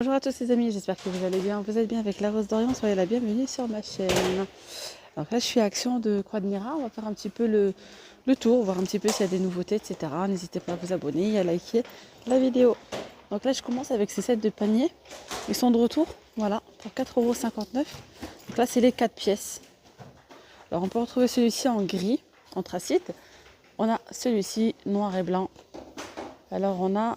Bonjour à tous les amis, j'espère que vous allez bien. Vous êtes bien avec la Rose d'Orient, soyez la bienvenue sur ma chaîne. Donc là je suis à Action de Croix de Mira, on va faire un petit peu le tour, voir un petit peu s'il y a des nouveautés, etc. N'hésitez pas à vous abonner et à liker la vidéo. Donc là je commence avec ces sets de paniers, ils sont de retour, voilà, pour 4,59 €. Donc là c'est les 4 pièces. Alors on peut retrouver celui-ci en gris, anthracite. On a celui-ci noir et blanc. Alors on a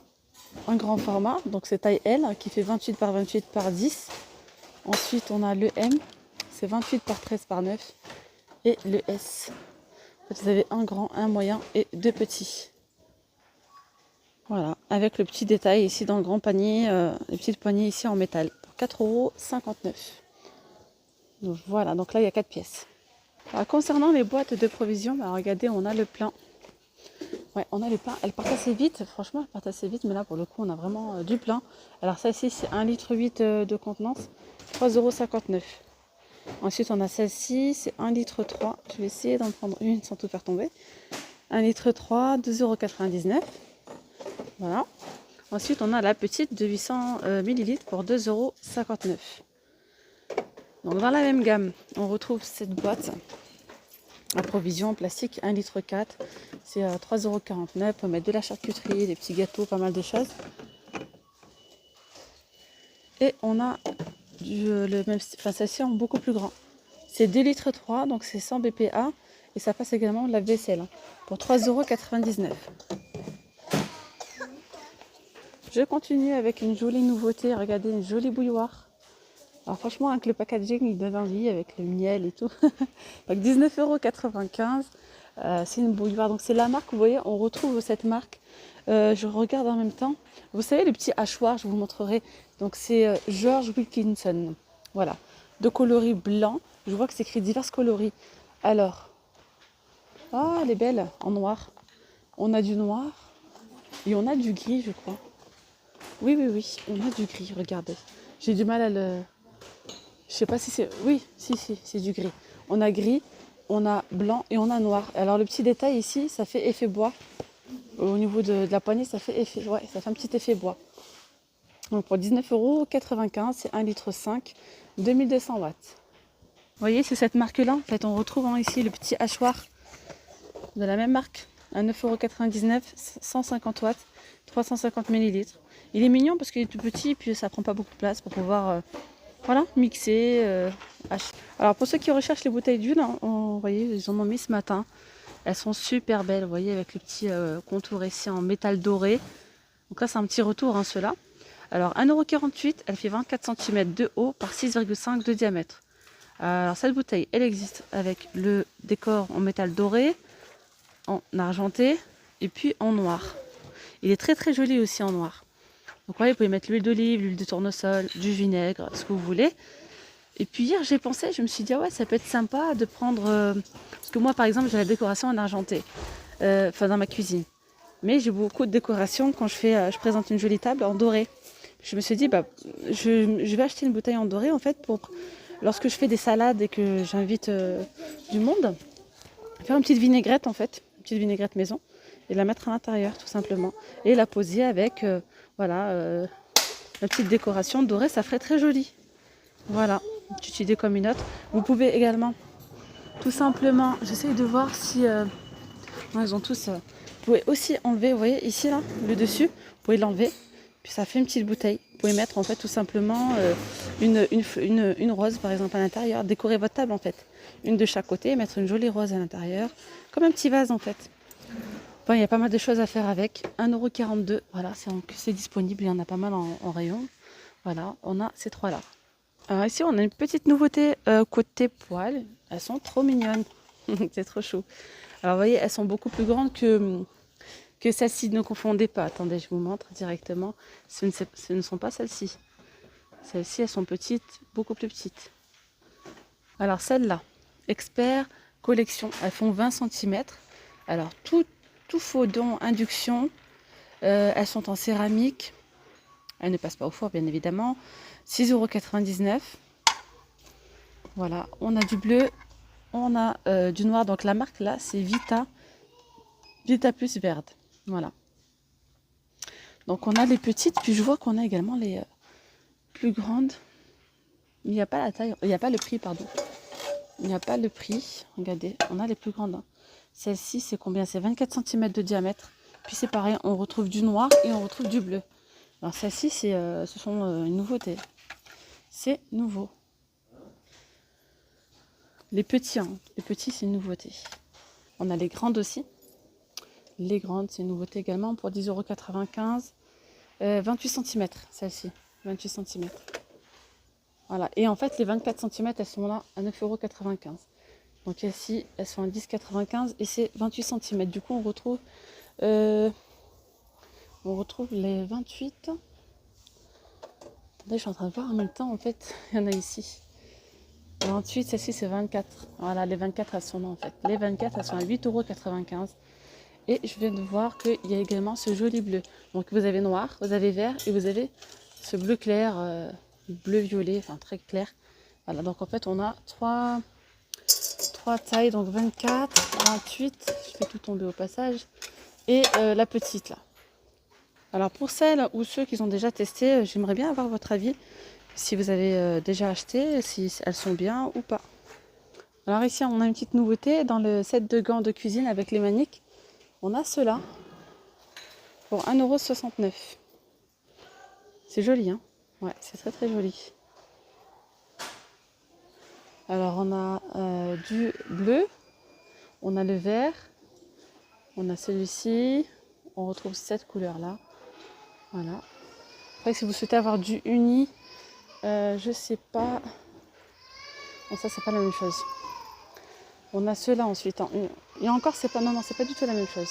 un grand format, donc c'est taille L qui fait 28 par 28 par 10. Ensuite on a le M, c'est 28 par 13 par 9. Et le S. Vous avez un grand, un moyen et deux petits. Voilà, avec le petit détail ici dans le grand panier, les petites poignées ici en métal, pour 4,59 €. Donc voilà, donc là il y a 4 pièces. Alors, concernant les boîtes de provisions, bah, regardez, on a le plein. Ouais, on a les pleins. Elles partent assez vite, franchement, elles partent assez vite, mais là pour le coup, on a vraiment du plein. Alors, celle-ci, c'est 1,8 litre de contenance, 3,59 €. Ensuite, on a celle-ci, c'est 1,3 litre. Je vais essayer d'en prendre une sans tout faire tomber. 1,3 litre, 2,99 €. Voilà. Ensuite, on a la petite de 800 ml pour 2,59 €. Donc, dans la même gamme, on retrouve cette boîte à provision en plastique 1,4 litre. C'est 3,49 €. On peut mettre de la charcuterie, des petits gâteaux, pas mal de choses. Et on a le même, enfin celle-ci en beaucoup plus grand. C'est 2,3 litres, donc c'est 100 BPA. Et ça passe également de la vaisselle pour 3,99 €. Je continue avec une jolie nouveauté. Regardez, une jolie bouilloire. Alors franchement, avec le packaging, il donne envie avec le miel et tout. Donc 19,95 €. C'est une bouilloire. Donc c'est la marque, vous voyez, on retrouve cette marque. Je regarde en même temps. Vous savez, le petit hachoir, je vous montrerai. Donc c'est George Wilkinson. Voilà. De coloris blanc. Je vois que c'est écrit divers coloris. Alors, ah, elle est belle, en noir. On a du noir et on a du gris, je crois. Oui, oui, oui, on a du gris, regardez. J'ai du mal à le... Je sais pas si c'est... Oui, si, c'est du gris. On a gris, on a blanc et on a noir. Alors le petit détail ici, ça fait effet bois. Au niveau de la poignée, ça fait effet... Ouais, ça fait un petit effet bois. Donc pour 19,95 €, c'est 1,5 litre, 2200 watts. Vous voyez, c'est cette marque-là. En fait, on retrouve ici le petit hachoir de la même marque. À 9,99 €, 150 watts, 350 ml. Il est mignon parce qu'il est tout petit, puis ça prend pas beaucoup de place pour pouvoir voilà, mixer. Alors pour ceux qui recherchent les bouteilles d'huile, vous voyez, ils en ont mis ce matin. Elles sont super belles, vous voyez, avec le petit contour ici en métal doré. Donc là, c'est un petit retour, ceux-là. Alors 1,48 €, elle fait 24 cm de haut par 6,5 de diamètre. Alors cette bouteille, elle existe avec le décor en métal doré, en argenté et puis en noir. Il est très très joli aussi en noir. Donc vous pouvez mettre l'huile d'olive, l'huile de tournesol, du vinaigre, ce que vous voulez. Et puis hier j'ai pensé, je me suis dit ah ouais, ça peut être sympa de prendre parce que moi par exemple j'ai la décoration en argenté, enfin dans ma cuisine. Mais j'ai beaucoup de décoration quand je présente une jolie table en doré. Je me suis dit bah je vais acheter une bouteille en doré en fait pour lorsque je fais des salades et que j'invite du monde, faire une petite vinaigrette en fait, une petite vinaigrette maison et la mettre à l'intérieur tout simplement et la poser avec voilà la petite décoration dorée, ça ferait très joli. Voilà, une petite idée comme une autre. Vous pouvez également tout simplement, j'essaye de voir si non, ils ont tous vous pouvez aussi enlever, vous voyez ici là le dessus, vous pouvez l'enlever puis ça fait une petite bouteille. Vous pouvez mettre en fait tout simplement une rose par exemple à l'intérieur, décorer votre table en fait, une de chaque côté, mettre une jolie rose à l'intérieur comme un petit vase en fait. Enfin, il y a pas mal de choses à faire avec. 1,42 €, voilà, c'est disponible, il y en a pas mal en rayon. Voilà, on a ces trois là. Alors ici on a une petite nouveauté côté poils, elles sont trop mignonnes. C'est trop chou. Alors vous voyez, elles sont beaucoup plus grandes que celles-ci, ne confondez pas. Attendez, je vous montre directement. Ce ne sont pas celles-ci. Celles-ci, elles sont petites, beaucoup plus petites. Alors celles-là, Expert Collection, elles font 20 cm. Alors tout faudon induction, elles sont en céramique. Elles ne passent pas au four, bien évidemment. 6,99 €. Voilà, on a du bleu, on a du noir. Donc la marque là, c'est Vita Plus Verde. Voilà. Donc on a les petites, puis je vois qu'on a également plus grande. Il n'y a pas la taille, il n'y a pas le prix, pardon. Il n'y a pas le prix. Regardez, on a les plus grandes. Hein. Celle-ci, c'est combien? C'est 24 cm de diamètre. Puis c'est pareil, on retrouve du noir et on retrouve du bleu. Alors celle-ci, ce sont une nouveauté. C'est nouveau. Les petits, hein. Les petits, c'est une nouveauté. On a les grandes aussi. Les grandes, c'est une nouveauté également pour 10,95 €. 28 cm, celle-ci. 28 cm. Voilà. Et en fait, les 24 cm, elles sont là à 9,95 €. Donc ici, elles sont à 10,95 € et c'est 28 cm. Du coup, on retrouve les 28. Attendez, je suis en train de voir en même temps, en fait. Il y en a ici. 28, celle-ci, c'est 24. Voilà, les 24, elles sont là, en fait. Les 24, elles sont à 8,95 €. Et je viens de voir qu'il y a également ce joli bleu. Donc vous avez noir, vous avez vert et vous avez ce bleu clair, bleu violet, enfin très clair. Voilà, donc en fait on a trois tailles, donc 24, 28, je fais tout tomber au passage, et la petite là. Alors pour celles ou ceux qui ont déjà testé, j'aimerais bien avoir votre avis, si vous avez déjà acheté, si elles sont bien ou pas. Alors ici on a une petite nouveauté dans le set de gants de cuisine avec les maniques. On a ceux-là pour 1,69 €. C'est joli, hein? Ouais, c'est très très joli. Alors on a du bleu, on a le vert, on a celui-ci, on retrouve cette couleur-là. Voilà. Après, si vous souhaitez avoir du uni, je sais pas. Bon, ça c'est pas la même chose. On a ceux-là ensuite. Hein. Et encore, c'est pas. Non, c'est pas du tout la même chose.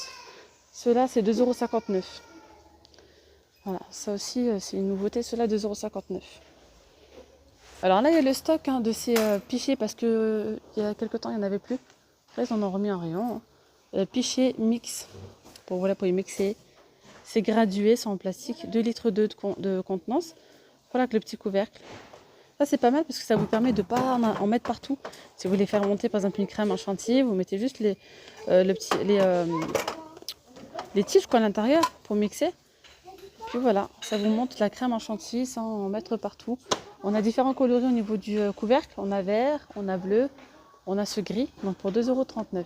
Ceux-là, c'est 2,59 €. Voilà, ça aussi, c'est une nouveauté. Ceux-là, 2,59 €. Alors là, il y a le stock de ces pichets parce que il y a quelques temps, il n'y en avait plus. Après, ils en ont remis en rayon. Hein. Pichets mix. Pour y mixer. C'est gradué, c'est en plastique. 2,2 litres de contenance. Voilà, avec le petit couvercle. Ça, c'est pas mal parce que ça vous permet de ne pas en mettre partout. Si vous voulez faire monter, par exemple, une crème en chantilly, vous mettez juste les tiges à l'intérieur pour mixer. Puis voilà, ça vous monte la crème en chantilly sans en mettre partout. On a différents coloris au niveau du couvercle. On a vert, on a bleu, on a ce gris. Donc pour 2,39 €.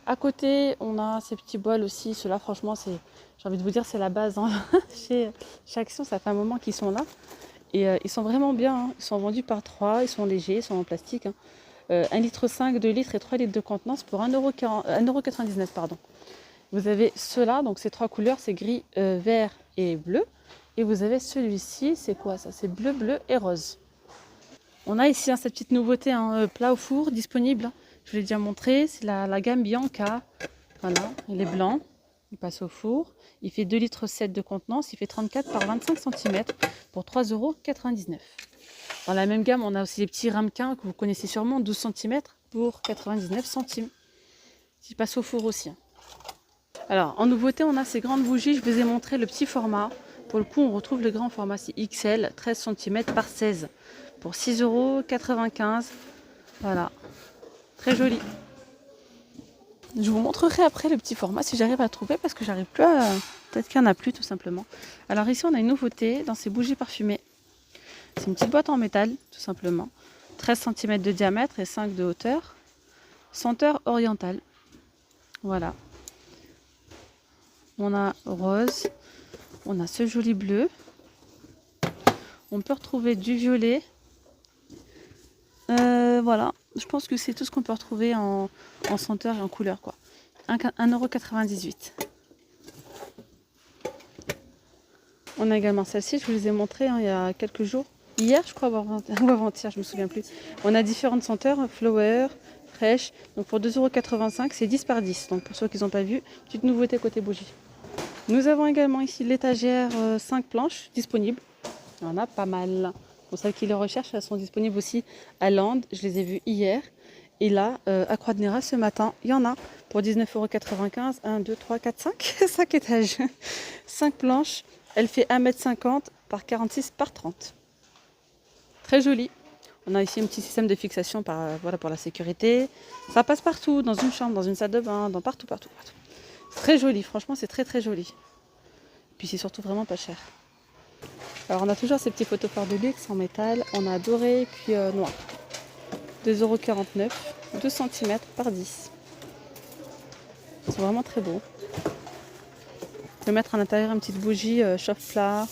À côté, on a ces petits bols aussi. Ceux-là, franchement, j'ai envie de vous dire, c'est la base. Hein. Chez Action, ça fait un moment qu'ils sont là. Et ils sont vraiment bien. Hein. Ils sont vendus par 3. Ils sont légers, ils sont en plastique. Hein. 1,5 litre, 2 litres et 3 litres de contenance pour 1,99 €. Pardon. Vous avez ceux-là, donc ces trois couleurs, c'est gris, vert et bleu. Et vous avez celui-ci, c'est quoi ça? C'est bleu, bleu et rose. On a ici cette petite nouveauté, plat au four disponible. Hein. Je vous l'ai déjà montré, c'est la gamme Bianca. Voilà, il est blanc, il passe au four. Il fait 2,7 litres de contenance, il fait 34 par 25 cm pour 3,99 €. Dans la même gamme, on a aussi les petits ramequins que vous connaissez sûrement, 12 cm pour 99 centimes. Il passe au four aussi. Hein. Alors, en nouveauté, on a ces grandes bougies. Je vous ai montré le petit format. Pour le coup, on retrouve le grand format, c'est XL, 13 cm par 16 pour 6,95 €. Voilà, très joli. Je vous montrerai après le petit format si j'arrive à trouver parce que j'arrive plus à... Peut-être qu'il n'y en a plus tout simplement. Alors ici, on a une nouveauté dans ces bougies parfumées. C'est une petite boîte en métal, tout simplement. 13 cm de diamètre et 5 de hauteur. Senteur orientale. Voilà. On a rose. On a ce joli bleu. On peut retrouver du violet. Voilà. Je pense que c'est tout ce qu'on peut retrouver en senteur et en couleur, quoi. 1,98 €. On a également celle-ci, je vous les ai montrées il y a quelques jours. Hier, je crois, ou avant-hier, je me souviens plus. On a différentes senteurs, flower, fraîche. Donc pour 2,85 €, c'est 10 par 10. Donc pour ceux qui n'ont pas vu, petite nouveauté côté bougie. Nous avons également ici l'étagère 5 planches disponibles. Il y en a pas mal. Pour celles qui les recherchent, elles sont disponibles aussi à Land. Je les ai vues hier. Et là, à Croix de Néra, ce matin, il y en a pour 19,95 €. 1, 2, 3, 4, 5. 5 étages. 5 planches. Elle fait 1,50 m par 46 par 30. Très jolie. On a ici un petit système de fixation voilà, pour la sécurité. Ça passe partout, dans une chambre, dans une salle de bain, partout. Très joli, franchement, c'est très très joli. Puis c'est surtout vraiment pas cher. Alors on a toujours ces petits photophores de luxe en métal. On a doré puis noir. 2,49 €, 2 cm par 10. C'est vraiment très beau. Vous pouvez mettre à l'intérieur une petite bougie chauffe-plat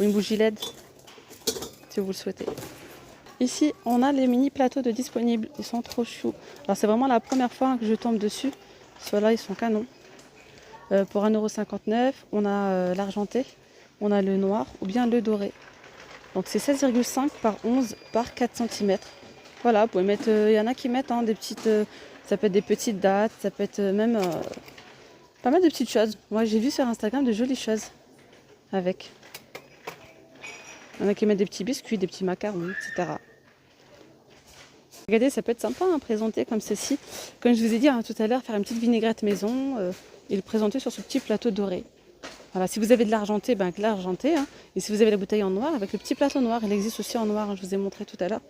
ou une bougie LED si vous le souhaitez. Ici, on a les mini plateaux de disponibles. Ils sont trop choux. Alors c'est vraiment la première fois que je tombe dessus. Ceux-là, ils sont canons. Pour 1,59 €, on a l'argenté, on a le noir ou bien le doré. Donc c'est 16,5 par 11 par 4 cm. Voilà, vous pouvez mettre, il y en a qui mettent des petites, ça peut être des petites dates, ça peut être même pas mal de petites choses. Moi j'ai vu sur Instagram de jolies choses avec. Il y en a qui mettent des petits biscuits, des petits macarons, etc. Regardez, ça peut être sympa à présenter comme ceci. Comme je vous ai dit tout à l'heure, faire une petite vinaigrette maison et le présenter sur ce petit plateau doré. Voilà, si vous avez de l'argenté, avec l'argenté. Et si vous avez la bouteille en noir, avec le petit plateau noir, il existe aussi en noir, je vous ai montré tout à l'heure.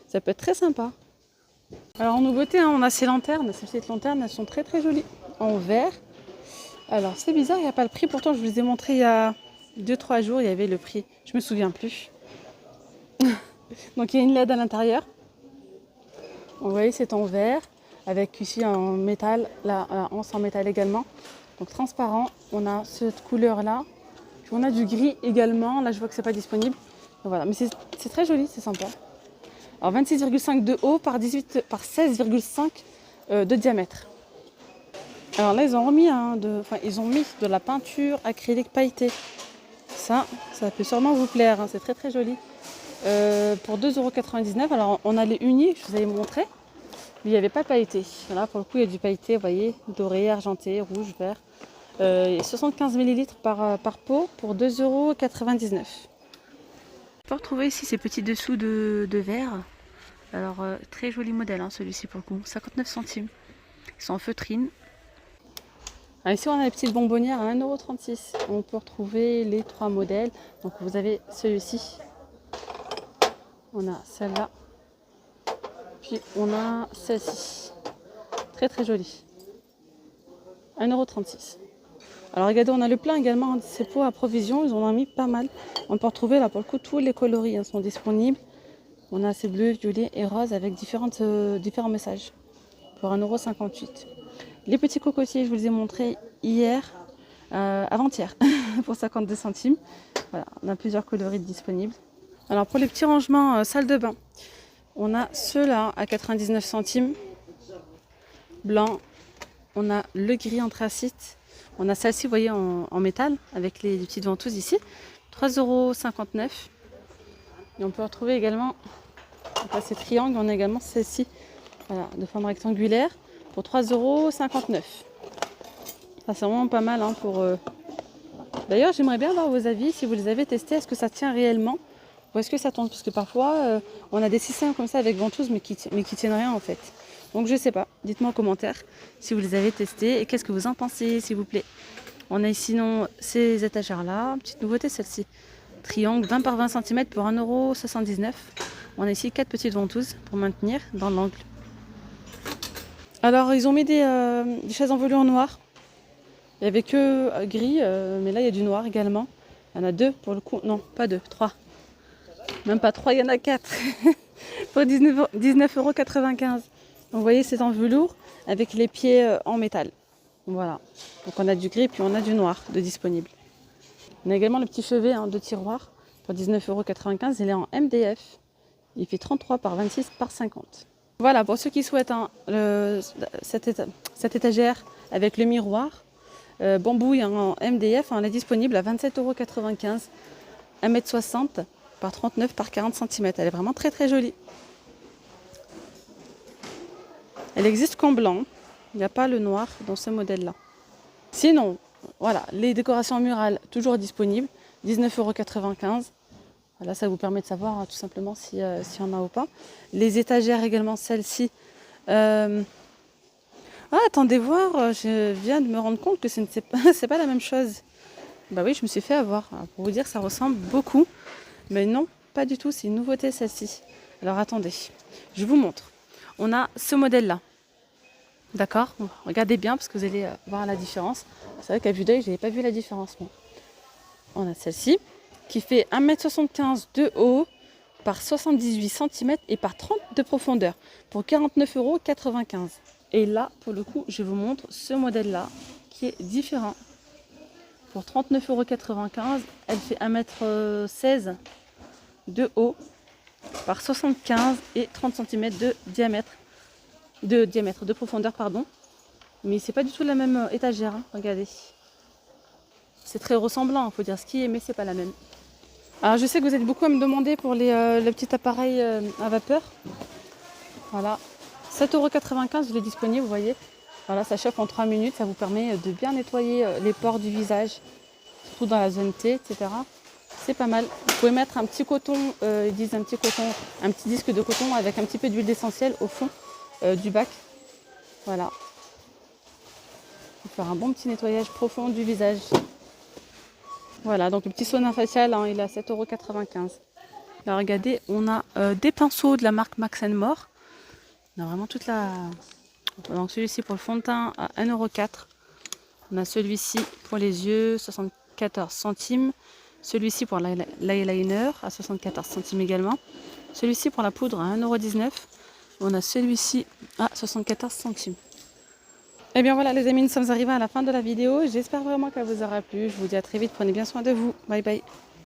Ça peut être très sympa. Alors en nouveauté, on a ces lanternes. Ces petites lanternes, elles sont très très jolies. En verre. Alors c'est bizarre, il n'y a pas le prix. Pourtant, je vous les ai montré il y a 2-3 jours, il y avait le prix. Je me souviens plus. Donc il y a une LED à l'intérieur. Vous voyez, c'est en verre, avec ici en métal, la anse en métal également. Donc transparent, on a cette couleur-là. Puis on a du gris également. Là, je vois que c'est pas disponible. Donc, voilà, mais c'est très joli, c'est sympa. Alors 26,5 de haut par 16,5 de diamètre. Alors là, ils ont remis ils ont mis de la peinture acrylique pailletée. Ça peut sûrement vous plaire. C'est très très joli. Pour 2,99 €. Alors on a les unis, je vous avais montré, mais il n'y avait pas pailleté. Là pour le coup il y a du pailleté, vous voyez, doré, argenté, rouge, vert. 75 ml par pot pour 2,99 €. On peut retrouver ici ces petits dessous de verre. Alors très joli modèle celui-ci pour le coup, 59 centimes. Ils sont en feutrine. Alors ici on a les petites bonbonnières à 1,36 €. On peut retrouver les 3 modèles. Donc vous avez celui-ci. On a celle-là, puis on a celle-ci, très très jolie, 1,36 €. Alors regardez, on a le plein également, ces pots à provision, ils en ont mis pas mal. On peut retrouver là pour le coup tous les coloris sont disponibles. On a ces bleus, violets et roses avec différents messages pour 1,58 €. Les petits cocotiers, je vous les ai montrés hier, avant-hier, pour 52 centimes. Voilà, on a plusieurs coloris disponibles. Alors pour les petits rangements salle de bain, on a ceux-là à 99 centimes, blanc. On a le gris anthracite. On a celle-ci, vous voyez, en métal, avec les petites ventouses ici, 3,59 €. Et on peut retrouver également, ces triangles, on a également celle-ci, voilà, de forme rectangulaire, pour 3,59 €. Ça, c'est vraiment pas mal pour... D'ailleurs, j'aimerais bien avoir vos avis, si vous les avez testés, est-ce que ça tient réellement ? Ou est-ce que ça tombe? Parce que parfois, on a des systèmes comme ça avec ventouses, mais qui tiennent rien en fait. Donc je sais pas. Dites-moi en commentaire si vous les avez testés et qu'est-ce que vous en pensez, s'il vous plaît. On a sinon ces étagères-là. Petite nouveauté celle-ci. Triangle 20 par 20 cm pour 1,79 €. On a ici 4 petites ventouses pour maintenir dans l'angle. Alors ils ont mis des chaises en velours noir. Il n'y avait que gris, mais là il y a du noir également. Il y en a 2 pour le coup. Non, pas 2, 3. Même pas 3, il y en a 4 pour 19,95 €. Donc vous voyez, c'est en velours avec les pieds en métal. Voilà. Donc on a du gris puis on a du noir de disponible. On a également le petit chevet de tiroir pour 19,95 €. Il est en MDF. Il fait 33 par 26 par 50. Voilà, pour ceux qui souhaitent cette étagère avec le miroir, bambouille en MDF, elle est disponible à 27,95 €, 1,60 m par 39 par 40 cm. Elle est vraiment très très jolie. Elle existe qu'en blanc. Il n'y a pas le noir dans ce modèle-là. Sinon, voilà, les décorations murales toujours disponibles, 19,95 €. Voilà, ça vous permet de savoir tout simplement s'il y en a ou pas. Les étagères également, celles-ci. Attendez voir, je viens de me rendre compte que c'est pas la même chose. Bah oui, je me suis fait avoir. Alors, pour vous dire, ça ressemble beaucoup. Mais non, pas du tout, c'est une nouveauté celle-ci. Alors attendez, je vous montre. On a ce modèle-là. D'accord? Regardez bien parce que vous allez voir la différence. C'est vrai qu'à vue d'œil, je n'avais pas vu la différence. Moi. On a celle-ci. qui fait 1,75 m de haut par 78 cm et par 30 de profondeur pour 49,95 €. Et là, pour le coup, je vous montre ce modèle-là qui est différent. Pour 39,95 €, elle fait 1,16 m de haut par 75 et 30 cm de diamètre, de profondeur, pardon. Mais c'est pas du tout la même étagère, hein, regardez. C'est très ressemblant, il faut dire ce qui est, mais c'est pas la même. Alors je sais que vous êtes beaucoup à me demander pour le petit appareil à vapeur. Voilà, 7,95 €, il est disponible, vous voyez. Voilà, ça chauffe en 3 minutes, ça vous permet de bien nettoyer les pores du visage, surtout dans la zone T, etc. C'est pas mal. Vous pouvez mettre un petit coton, ils disent un petit coton, un petit disque de coton avec un petit peu d'huile essentielle au fond du bac. Voilà. Pour faire un bon petit nettoyage profond du visage. Voilà, donc le petit sauna facial, hein, il est à 7,95 €. Là, regardez, on a des pinceaux de la marque Max & More. On a vraiment toute la... Donc celui-ci pour le fond de teint à 1,04 €. On a celui-ci pour les yeux, 74 centimes. Celui-ci pour l'eyeliner à 74 centimes également. Celui-ci pour la poudre à 1,19 €. On a celui-ci à 74 centimes. Et bien voilà les amis, nous sommes arrivés à la fin de la vidéo. J'espère vraiment qu'elle vous aura plu. Je vous dis à très vite, prenez bien soin de vous. Bye bye.